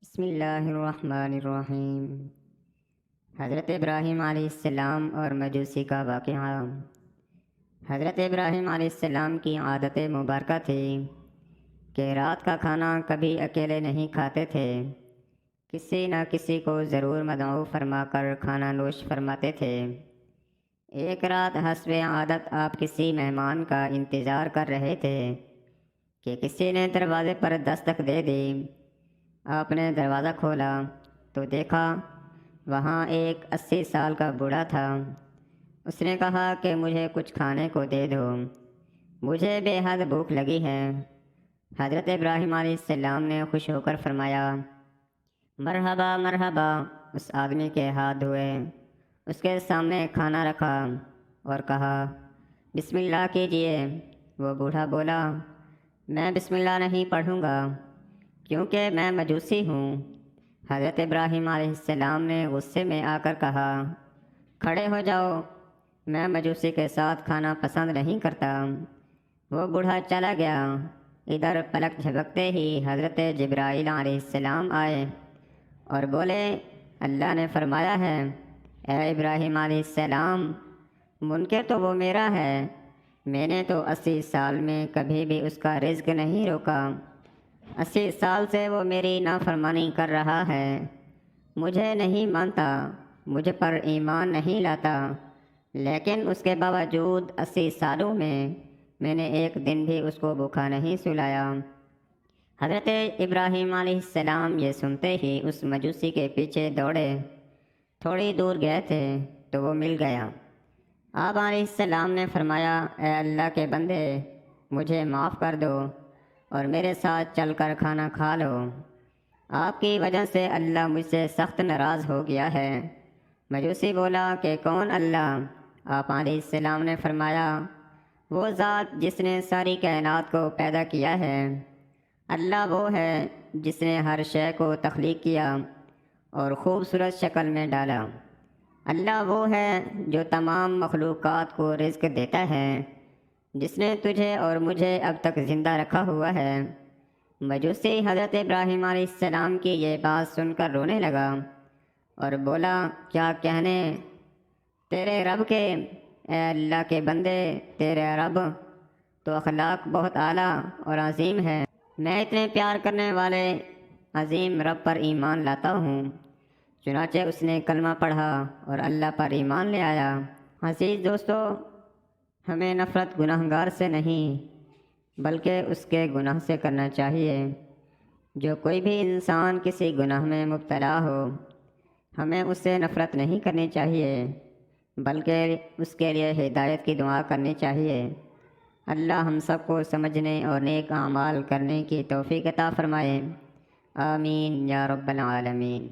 بسم اللہ الرحمن الرحیم۔ حضرت ابراہیم علیہ السلام اور مجوسی کا واقعہ۔ حضرت ابراہیم علیہ السلام کی عادت مبارکہ تھی کہ رات کا کھانا کبھی اکیلے نہیں کھاتے تھے، کسی نہ کسی کو ضرور مدعو فرما کر کھانا نوش فرماتے تھے۔ ایک رات حسب عادت آپ کسی مہمان کا انتظار کر رہے تھے کہ کسی نے دروازے پر دستک دے دی۔ آپ نے دروازہ کھولا تو دیکھا وہاں ایک 80 سال کا بوڑھا تھا۔ اس نے کہا کہ مجھے کچھ کھانے کو دے دو، مجھے بے حد بھوک لگی ہے۔ حضرت ابراہیم علیہ السلام نے خوش ہو کر فرمایا، مرحبا مرحبا۔ اس آدمی کے ہاتھ دھوئے، اس کے سامنے کھانا رکھا اور کہا، بسم اللہ کیجئے۔ وہ بوڑھا بولا، میں بسم اللہ نہیں پڑھوں گا کیونکہ میں مجوسی ہوں۔ حضرت ابراہیم علیہ السلام نے غصے میں آ کر کہا، کھڑے ہو جاؤ، میں مجوسی کے ساتھ کھانا پسند نہیں کرتا۔ وہ بوڑھا چلا گیا۔ ادھر پلک جھپکتے ہی حضرت جبرائیل علیہ السلام آئے اور بولے، اللہ نے فرمایا ہے، اے ابراہیم علیہ السلام، منکر تو وہ میرا ہے، میں نے تو 80 سال میں کبھی بھی اس کا رزق نہیں روکا۔ 80 سال سے وہ میری نافرمانی کر رہا ہے، مجھے نہیں مانتا، مجھ پر ایمان نہیں لاتا، لیکن اس کے باوجود 80 سالوں میں نے ایک دن بھی اس کو بھوکا نہیں سلایا۔ حضرت ابراہیم علیہ السلام یہ سنتے ہی اس مجوسی کے پیچھے دوڑے۔ تھوڑی دور گئے تھے تو وہ مل گیا۔ آپ علیہ السلام نے فرمایا، اے اللہ کے بندے، مجھے معاف کر دو اور میرے ساتھ چل کر کھانا کھا لو، آپ کی وجہ سے اللہ مجھ سے سخت ناراض ہو گیا ہے۔ مجوسی بولا کہ کون اللہ؟ آپ علیہ السلام نے فرمایا، وہ ذات جس نے ساری کائنات کو پیدا کیا ہے۔ اللہ وہ ہے جس نے ہر شے کو تخلیق کیا اور خوبصورت شکل میں ڈالا۔ اللہ وہ ہے جو تمام مخلوقات کو رزق دیتا ہے، جس نے تجھے اور مجھے اب تک زندہ رکھا ہوا ہے۔ مجوسی حضرت ابراہیم علیہ السلام کی یہ بات سن کر رونے لگا اور بولا، کیا کہنے تیرے رب کے، اے اللہ کے بندے، تیرے رب تو اخلاق بہت اعلیٰ اور عظیم ہے، میں اتنے پیار کرنے والے عظیم رب پر ایمان لاتا ہوں۔ چنانچہ اس نے کلمہ پڑھا اور اللہ پر ایمان لے آیا۔ عزیز دوستو، ہمیں نفرت گناہگار سے نہیں بلکہ اس کے گناہ سے کرنا چاہیے۔ جو کوئی بھی انسان کسی گناہ میں مبتلا ہو، ہمیں اس سے نفرت نہیں کرنی چاہیے بلکہ اس کے لیے ہدایت کی دعا کرنی چاہیے۔ اللہ ہم سب کو سمجھنے اور نیک اعمال کرنے کی توفیق عطا فرمائے۔ آمین یا رب العالمین۔